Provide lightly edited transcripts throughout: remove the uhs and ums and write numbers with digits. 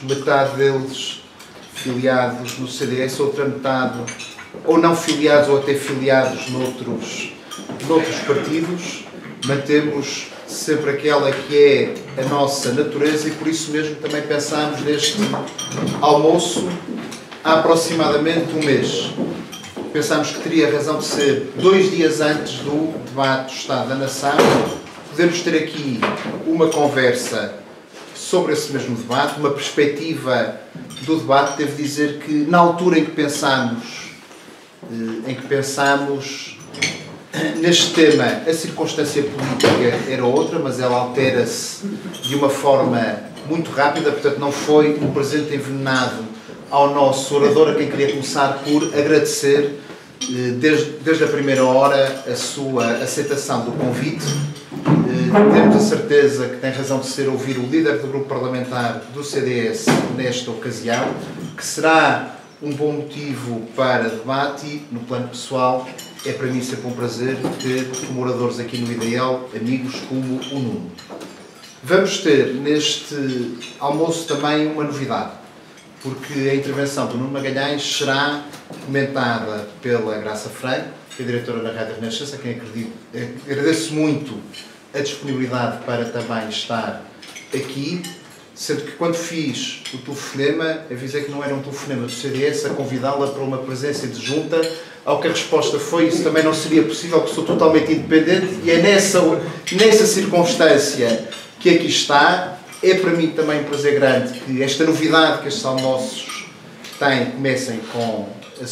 metade deles filiados no CDS, outra metade ou não filiados ou até filiados noutros partidos. Mantemos sempre aquela que é a nossa natureza e por isso mesmo também pensámos neste almoço há aproximadamente um mês. Pensámos que teria razão de ser 2 dias antes do debate do Estado da Nação. Podemos ter aqui uma conversa sobre esse mesmo debate, uma perspectiva do debate. Devo dizer que na altura em que pensámos neste tema, a circunstância política era outra, mas ela altera-se de uma forma muito rápida, portanto não foi um presente envenenado ao nosso orador, a quem queria começar por agradecer desde a primeira hora a sua aceitação do convite. Temos a certeza que tem razão de ser ouvir o líder do grupo parlamentar do CDS nesta ocasião, que será um bom motivo para debate e, no plano pessoal, é para mim sempre um prazer ter como oradores aqui no IDL amigos como o Nuno. Vamos ter neste almoço também uma novidade, porque a intervenção do Nuno Magalhães será comentada pela Graça Franco, que é diretora da Rádio Renascença, a quem agradeço muito a disponibilidade para também estar aqui, sendo que quando fiz o telefonema, avisei que não era um telefonema do CDS a convidá-la para uma presença de junta, ao que a resposta foi: isso também não seria possível, que sou totalmente independente, e é nessa circunstância que aqui está. É para mim também um prazer grande que esta novidade que estes almoços têm comecem com a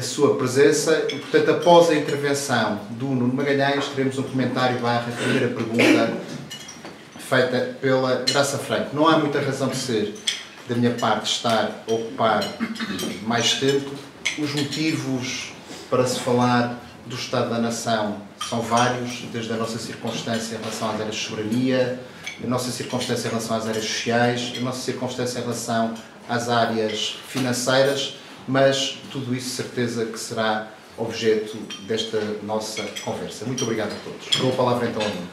sua presença e, portanto, após a intervenção do Nuno Magalhães, teremos um comentário / primeira pergunta feita pela Graça Franco. Não há muita razão de ser da minha parte estar a ocupar mais tempo. Os motivos para se falar do Estado da Nação são vários, desde a nossa circunstância em relação às áreas de soberania, a nossa circunstância em relação às áreas sociais, a nossa circunstância em relação às áreas financeiras, mas tudo isso, certeza que será objeto desta nossa conversa. Muito obrigado a todos. Dou a palavra então ao Nuno.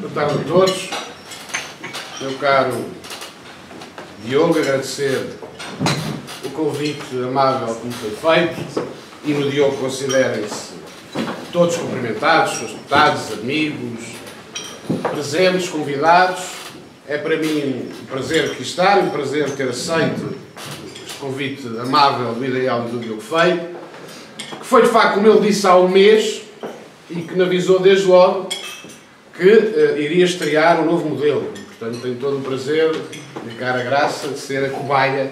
Boa tarde a todos. Meu caro Diogo, agradecer o convite amável que me foi feito e no Diogo considerem-se todos cumprimentados, seus deputados, amigos, presentes, convidados. É para mim um prazer aqui estar, um prazer ter aceito este convite amável do IDL e do Diogo Feio, que foi de facto, como ele disse, há um mês e que me avisou desde logo que iria estrear um novo modelo. Portanto, tenho todo o prazer, de cara a Graça, de ser a cobaia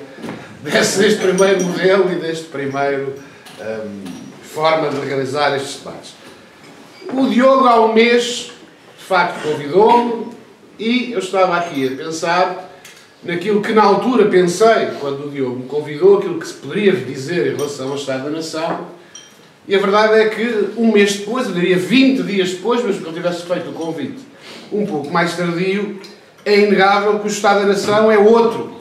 deste primeiro modelo e deste primeiro forma de realizar estes debates. O Diogo, há um mês, de facto, convidou-me e eu estava aqui a pensar naquilo que na altura pensei, quando o Diogo me convidou, aquilo que se poderia dizer em relação ao Estado da Nação, e a verdade é que um mês depois, eu diria 20 dias depois, mesmo que eu tivesse feito o convite um pouco mais tardio, é inegável que o Estado da Nação é outro,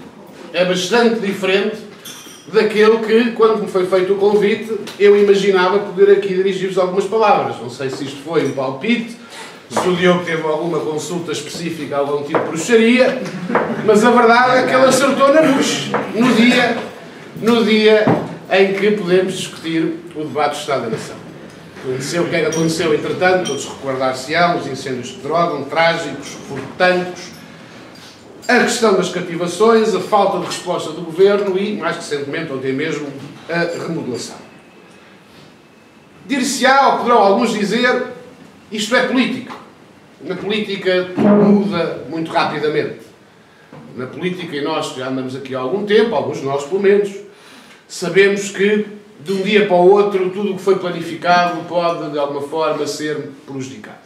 é bastante diferente daquele que, quando me foi feito o convite, eu imaginava poder aqui dirigir-vos algumas palavras. Não sei se isto foi um palpite, se o Diogo teve alguma consulta específica, algum tipo de bruxaria, mas a verdade é que ele acertou na bucha, no dia em que podemos discutir o debate do Estado da Nação. O que é que aconteceu, entretanto, todos recordar-se-ão, os incêndios de Tródão, trágicos, por tantos, a questão das cativações, a falta de resposta do Governo e, mais recentemente, ontem mesmo, a remodelação. Dir-se-á, ou poderão alguns dizer, isto é política. Na política tudo muda muito rapidamente. Na política, e nós que já andamos aqui há algum tempo, alguns de nós pelo menos, sabemos que de um dia para o outro tudo o que foi planificado pode, de alguma forma, ser prejudicado.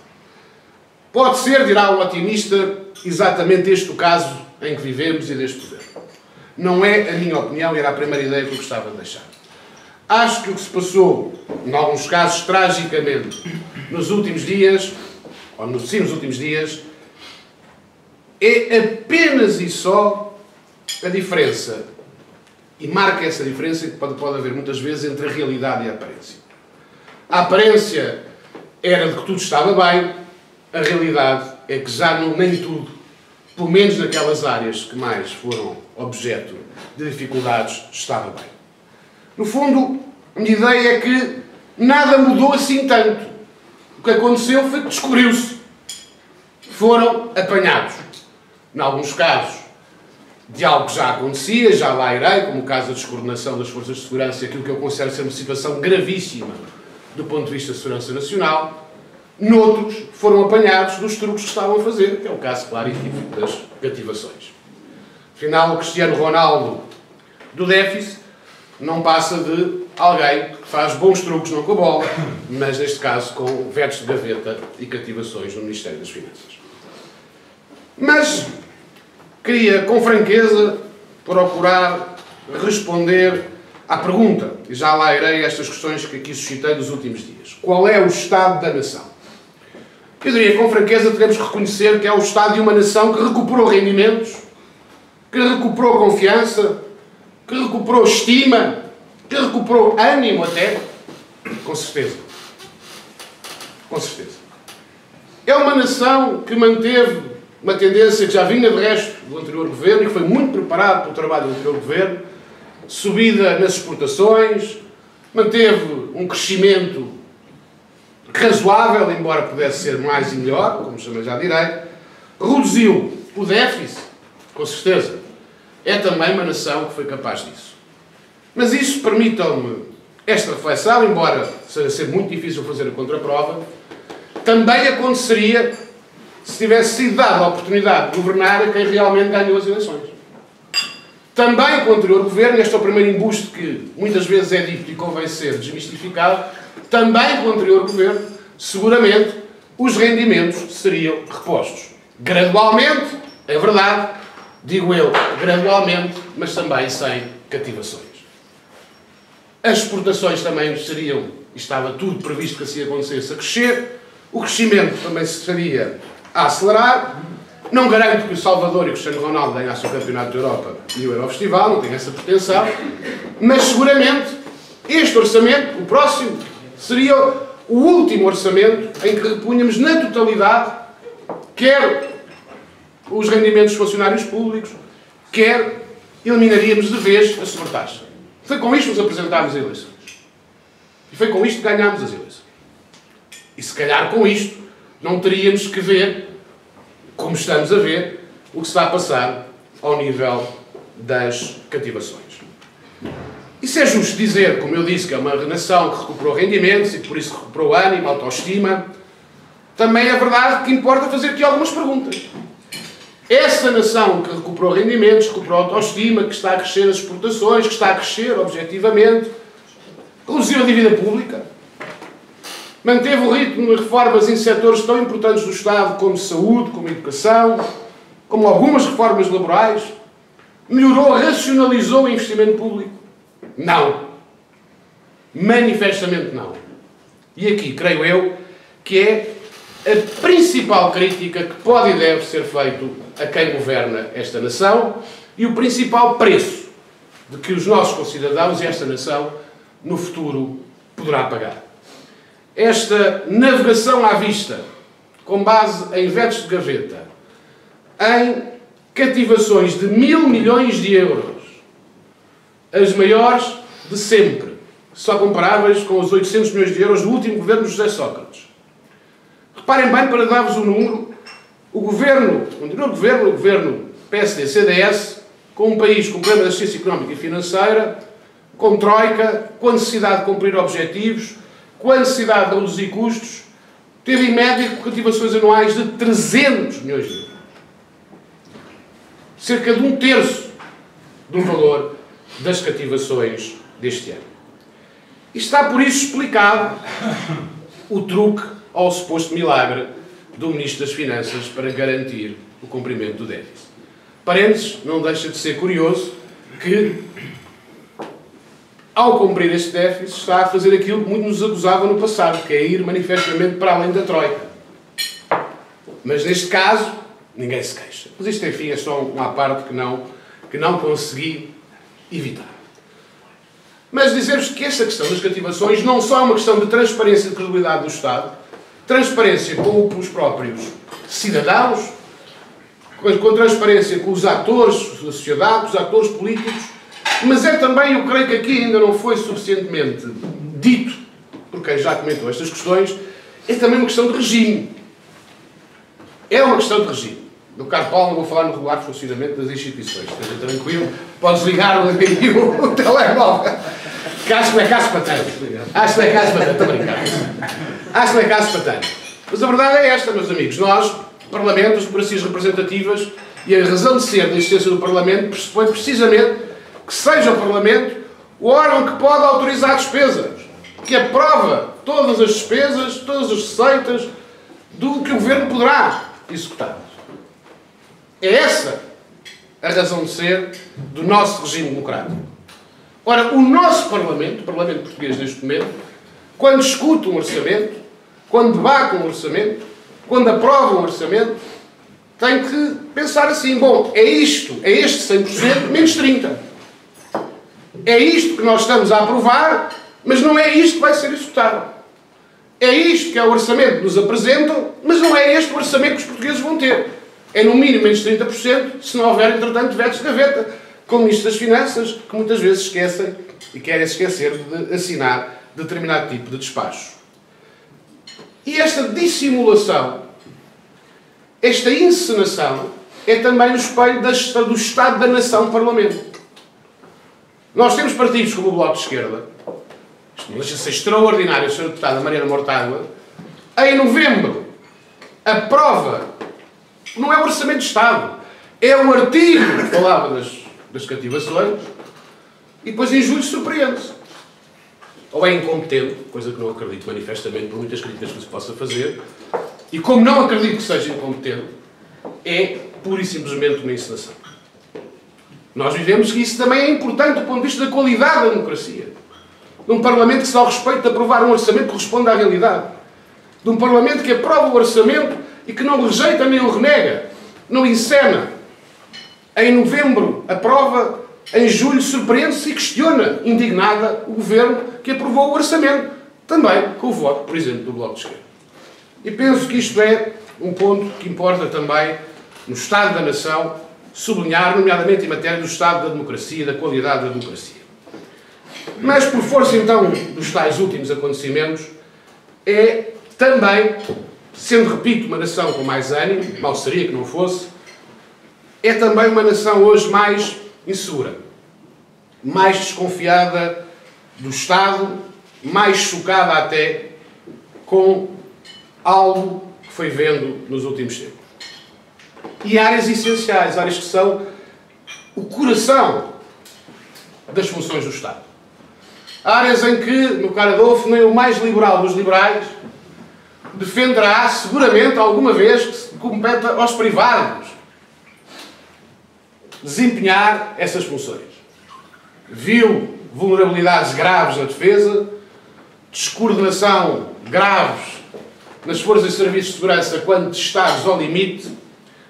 Pode ser, dirá um otimista, exatamente este o caso em que vivemos e deste governo. Não é a minha opinião e era a primeira ideia que eu gostava de deixar. Acho que o que se passou, em alguns casos tragicamente, nos últimos dias, ou nos últimos dias, é apenas e só a diferença, e marca essa diferença que pode haver muitas vezes entre a realidade e a aparência. A aparência era de que tudo estava bem. A realidade é que já nem tudo, pelo menos naquelas áreas que mais foram objeto de dificuldades, estava bem. No fundo, a minha ideia é que nada mudou assim tanto. O que aconteceu foi que descobriu-se. Foram apanhados, em alguns casos, de algo que já acontecia, já lá irei, como o caso da descoordenação das forças de segurança, aquilo que eu considero ser uma situação gravíssima do ponto de vista da segurança nacional. Noutros, foram apanhados dos truques que estavam a fazer, que é o caso claro e típico das cativações. Afinal, o Cristiano Ronaldo do déficit não passa de alguém que faz bons truques não com a bola, mas neste caso com vetos de gaveta e cativações no Ministério das Finanças. Mas queria, com franqueza, procurar responder à pergunta, e já lá irei estas questões que aqui suscitei nos últimos dias. Qual é o estado da nação? Eu diria, com franqueza, teremos que reconhecer que é o estado de uma nação que recuperou rendimentos, que recuperou confiança, que recuperou estima, que recuperou ânimo até. Com certeza. Com certeza. É uma nação que manteve uma tendência que já vinha de resto do anterior governo e que foi muito preparado pelo trabalho do anterior governo, subida nas exportações, manteve um crescimento razoável, embora pudesse ser mais e melhor, como também já direi, reduziu o déficit, com certeza. É também uma nação que foi capaz disso. Mas isso, permitam-me esta reflexão, embora seja sempre muito difícil fazer a contraprova, também aconteceria se tivesse sido dada a oportunidade de governar a quem realmente ganhou as eleições. Também com o anterior governo, este é o primeiro embuste que muitas vezes é dito e convém ser desmistificado, também com o anterior governo, seguramente, os rendimentos seriam repostos. Gradualmente, é verdade, digo eu, gradualmente, mas também sem cativações. As exportações também seriam, e estava tudo previsto que assim acontecesse, a crescer. O crescimento também se estaria a acelerar. Não garanto que o Salvador e o Cristiano Ronaldo ganhassem o Campeonato da Europa e o Eurofestival, não tenho essa pretensão, mas seguramente este orçamento, o próximo, seria o último orçamento em que repunhamos na totalidade quer os rendimentos dos funcionários públicos, quer eliminaríamos de vez a sobretaxa. Foi com isto que nos apresentámos as eleições. E foi com isto que ganhámos as eleições. E se calhar com isto não teríamos que ver, como estamos a ver, o que se está a passar ao nível das cativações. Isso é justo dizer, como eu disse, que é uma nação que recuperou rendimentos e que por isso recuperou ânimo, autoestima. Também é verdade que importa fazer aqui algumas perguntas. Essa nação que recuperou rendimentos, recuperou autoestima, que está a crescer as exportações, que está a crescer objetivamente, reduziu a dívida pública, manteve o ritmo de reformas em setores tão importantes do Estado como saúde, como educação, como algumas reformas laborais, melhorou, racionalizou o investimento público? Não. Manifestamente não. E aqui, creio eu, que é a principal crítica que pode e deve ser feito a quem governa esta nação e o principal preço de que os nossos concidadãos e esta nação no futuro poderá pagar. Esta navegação à vista, com base em vetos de gaveta, em cativações de 1.000 milhões de euros, as maiores de sempre, só comparáveis com os 800 milhões de euros do último governo de José Sócrates. Reparem bem, para dar-vos um número, o anterior governo, o governo PSD-CDS, com um país com problema de assistência económica e financeira, com troika, com a necessidade de cumprir objetivos, com a necessidade de reduzir custos, teve em média cativações anuais de 300 milhões de euros. Cerca de 1/3 do valor das cativações deste ano. E está por isso explicado o truque ao suposto milagre do Ministro das Finanças para garantir o cumprimento do déficit. Parênteses, não deixa de ser curioso que, ao cumprir este déficit, está a fazer aquilo que muito nos acusava no passado, que é ir manifestamente para além da troika. Mas neste caso, ninguém se queixa. Mas isto, enfim, é só uma parte que não consegui evitar. Mas dizer-vos que esta questão das cativações não só é uma questão de transparência e de credibilidade do Estado, transparência com os próprios cidadãos, com transparência com os atores da sociedade, com os atores políticos, mas é também, eu creio que aqui ainda não foi suficientemente dito, por quem já comentou estas questões, é também uma questão de regime. É uma questão de regime. No caro Paulo, não vou falar no regular funcionamento das instituições. Esteja tranquilo, podes ligar o telemóvel. Que acho que não é caso para tanto. Acho que não é caso para tanto. Estou a brincar. Acho que não é caso para tanto. Mas a verdade é esta, meus amigos. Nós, Parlamento, as democracias representativas, e a razão de ser da existência do Parlamento pressupõe precisamente que seja o Parlamento o órgão que pode autorizar despesas, que aprova todas as despesas, todas as receitas do que o Governo poderá executar. É essa a razão de ser do nosso regime democrático. Ora, o nosso Parlamento, o Parlamento português neste momento, quando discute um orçamento, quando debate um orçamento, quando aprova um orçamento, tem que pensar assim, bom, é isto, é este 100% menos 30%. É isto que nós estamos a aprovar, mas não é isto que vai ser executado. É isto que é o orçamento que nos apresentam, mas não é este o orçamento que os portugueses vão ter. É no mínimo menos 30%, se não houver, entretanto, vetos de gaveta, com ministros das Finanças, que muitas vezes esquecem e querem esquecer de assinar determinado tipo de despacho. E esta dissimulação, esta encenação, é também o espelho do Estado da Nação Parlamento. Nós temos partidos como o Bloco de Esquerda, uma legislação extraordinária, a Sra. Deputada Mariana Mortágua, em novembro, aprova, não é o Orçamento de Estado, é um artigo que falava das cativações, e depois em julho surpreende-se. Ou é incompetente, coisa que não acredito manifestamente por muitas críticas que se possa fazer, e como não acredito que seja incompetente, é pura e simplesmente uma encenação. Nós vivemos que isso também é importante do ponto de vista da qualidade da democracia. De um Parlamento que se dá o respeito de aprovar um orçamento que corresponde à realidade. De um Parlamento que aprova o orçamento e que não o rejeita nem o renega. Não encena. Em novembro aprova, em julho surpreende-se e questiona, indignada, o Governo que aprovou o orçamento. Também com o voto, por exemplo, do Bloco de Esquerda. E penso que isto é um ponto que importa também no Estado da Nação sublinhar, nomeadamente em matéria do Estado da democracia e da qualidade da democracia. Mas, por força, então, dos tais últimos acontecimentos, é também, sendo, repito, uma nação com mais ânimo, mal seria que não fosse, é também uma nação hoje mais insegura, mais desconfiada do Estado, mais chocada até com algo que foi vendo nos últimos tempos. E áreas essenciais, áreas que são o coração das funções do Estado. Áreas em que, meu caro Adolfo, nem o mais liberal dos liberais defenderá seguramente alguma vez que se compete aos privados desempenhar essas funções. Viu vulnerabilidades graves na defesa, descoordenação graves nas forças de serviços de segurança quando testados ao limite,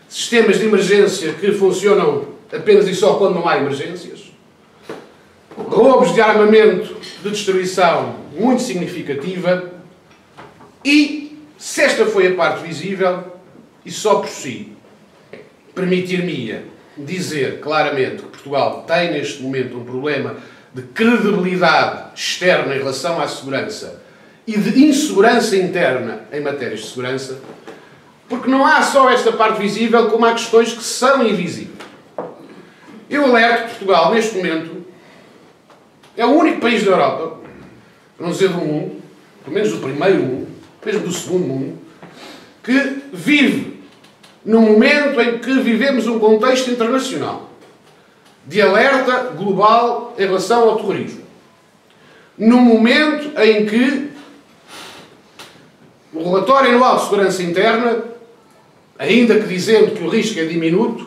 sistemas de emergência que funcionam apenas e só quando não há emergências, roubos de armamento de destruição muito significativa e, se esta foi a parte visível, e só por si, permitir-me-ia dizer claramente que Portugal tem neste momento um problema de credibilidade externa em relação à segurança e de insegurança interna em matérias de segurança, porque não há só esta parte visível, como há questões que são invisíveis. Eu alerto que Portugal, neste momento, é o único país da Europa, para não dizer do mundo, pelo menos do primeiro mundo, mesmo do segundo mundo, que vive num momento em que vivemos um contexto internacional de alerta global em relação ao terrorismo. Num momento em que o relatório anual de segurança interna, ainda que dizendo que o risco é diminuto,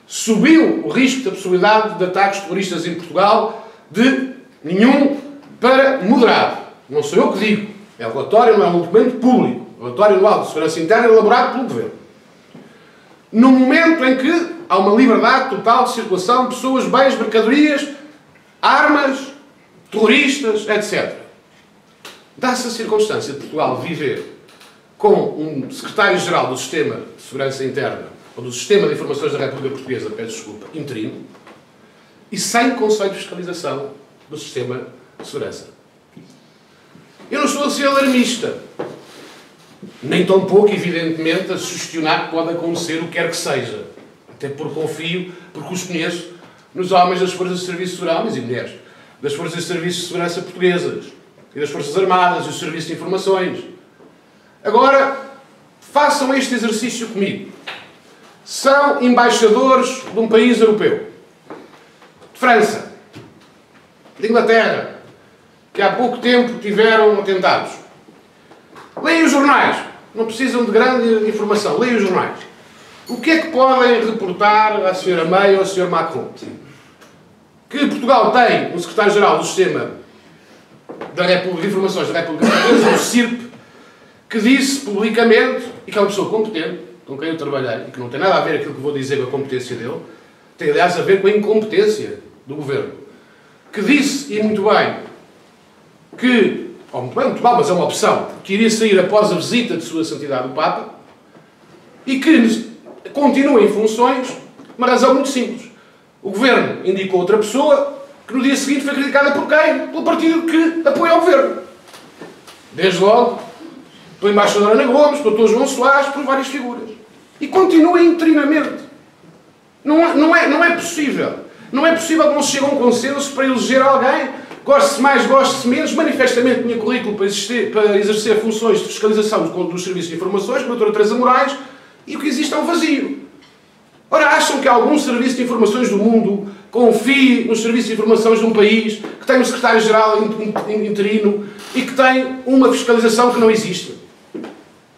subiu o risco da possibilidade de ataques terroristas em Portugal de nenhum para moderado. Não sou eu que digo. É o relatório, não é um documento público. O relatório anual de segurança interna é elaborado pelo Governo. No momento em que há uma liberdade total de circulação de pessoas, bens, mercadorias, armas, terroristas, etc. Dá-se a circunstância de Portugal viver com um secretário-geral do Sistema de Segurança Interna, ou do Sistema de Informações da República Portuguesa, peço desculpa, interino, e sem conceito de fiscalização do Sistema de Segurança. Eu não estou a ser alarmista, nem tão pouco, evidentemente, a sugestionar que pode acontecer o que quer que seja. Até porque confio, porque os conheço, nos homens das Forças de Serviço de Segurança, homens e mulheres, das Forças de Serviço de Segurança portuguesas, e das Forças Armadas, e os Serviços de Informações. Agora, façam este exercício comigo. São embaixadores de um país europeu. De França. De Inglaterra. Que há pouco tempo tiveram atentados. Leem os jornais. Não precisam de grande informação. Leem os jornais. O que é que podem reportar à Sra. May ou ao Sr. Macron? Que Portugal tem um secretário-geral do Sistema de Informações da República Portuguesa, o CIRP, que disse publicamente, e que é uma pessoa competente, com quem eu trabalhei, e que não tem nada a ver aquilo que vou dizer com a competência dele, tem aliás a ver com a incompetência do Governo, que disse, e muito bem, que, ou muito bem, muito mal, mas é uma opção, que iria sair após a visita de Sua Santidade o Papa, e que continua em funções, uma razão muito simples. O Governo indicou outra pessoa, que no dia seguinte foi criticada por quem? Pelo partido que apoia o Governo. Desde logo, pela embaixadora Ana Gomes, pelo Dr. João Soares, por várias figuras. E continua interinamente. Não é possível. Não é possível que não se chegue a um consenso para eleger alguém, goste-se mais, goste-se menos, manifestamente tinha currículo para exercer funções de fiscalização dos serviços de informações, com a doutora Teresa Moraes, e o que existe é um vazio. Ora, acham que algum serviço de informações do mundo confie nos serviços de informações de um país que tem um secretário-geral interino e que tem uma fiscalização que não existe?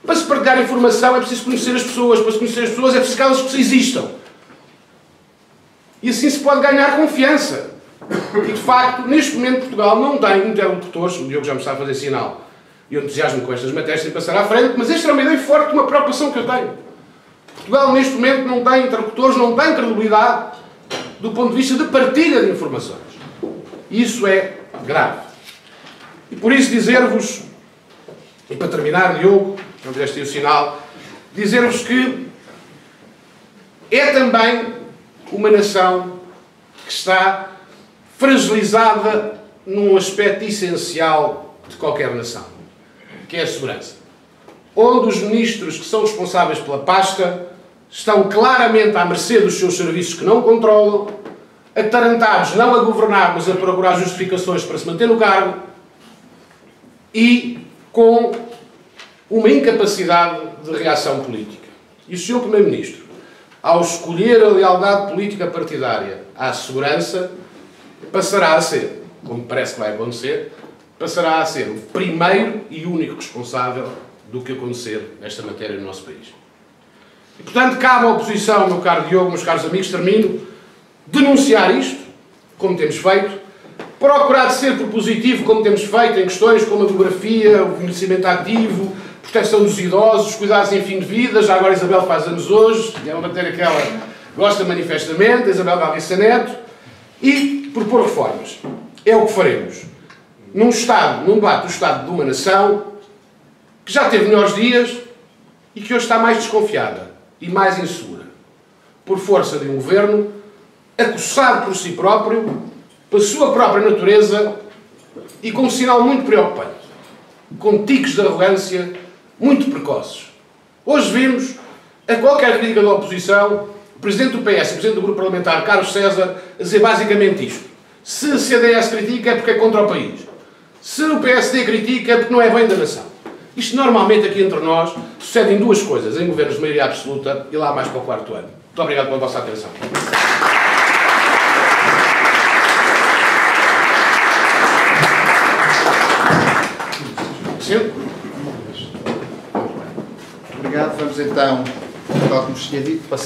Para se partilhar informação é preciso conhecer as pessoas. Para se conhecer as pessoas é preciso que elas existam. E assim se pode ganhar confiança. E, de facto, neste momento Portugal não tem interlocutores, o Diogo já me está a fazer sinal, e eu entusiasmo com estas matérias sem passar à frente, mas esta é uma ideia forte de uma preocupação que eu tenho. Portugal, neste momento, não tem interlocutores, não tem credibilidade do ponto de vista de partilha de informações. Isso é grave. E por isso dizer-vos, e para terminar, Diogo, não fizeste aí o sinal, dizer-vos que é também uma nação que está fragilizada num aspecto essencial de qualquer nação, que é a segurança. Onde os ministros que são responsáveis pela pasta estão claramente à mercê dos seus serviços que não controlam, atarantados não a governar, mas a procurar justificações para se manter no cargo, e com uma incapacidade de reação política. E o Sr. Primeiro-Ministro, ao escolher a lealdade política partidária à segurança, passará a ser, como parece que vai acontecer, passará a ser o primeiro e único responsável do que acontecer nesta matéria no nosso país. E, portanto, cabe à oposição, meu caro Diogo, meus caros amigos, termino, denunciar isto, como temos feito, procurar ser propositivo, como temos feito, em questões como a demografia, o envelhecimento ativo, proteção dos idosos, cuidados em fim de vida. Já agora a Isabel faz anos hoje, é uma matéria que ela gosta manifestamente, a Isabel Galissa Neto, e propor reformas. É o que faremos. Num debate do Estado de uma nação que já teve melhores dias e que hoje está mais desconfiada e mais insegura, por força de um governo acossado por si próprio, pela sua própria natureza e com um sinal muito preocupante, com ticos de arrogância muito precoces. Hoje vimos, a qualquer crítica da oposição, o Presidente do PS, o Presidente do Grupo Parlamentar, Carlos César, a dizer basicamente isto: se a CDS critica é porque é contra o país, se o PSD critica é porque não é bem da nação. Isto normalmente aqui entre nós sucede em duas coisas, em governos de maioria absoluta e lá mais para o 4º ano. Muito obrigado pela vossa atenção. Sim? Obrigado. Vamos então, tal como tinha dito, passar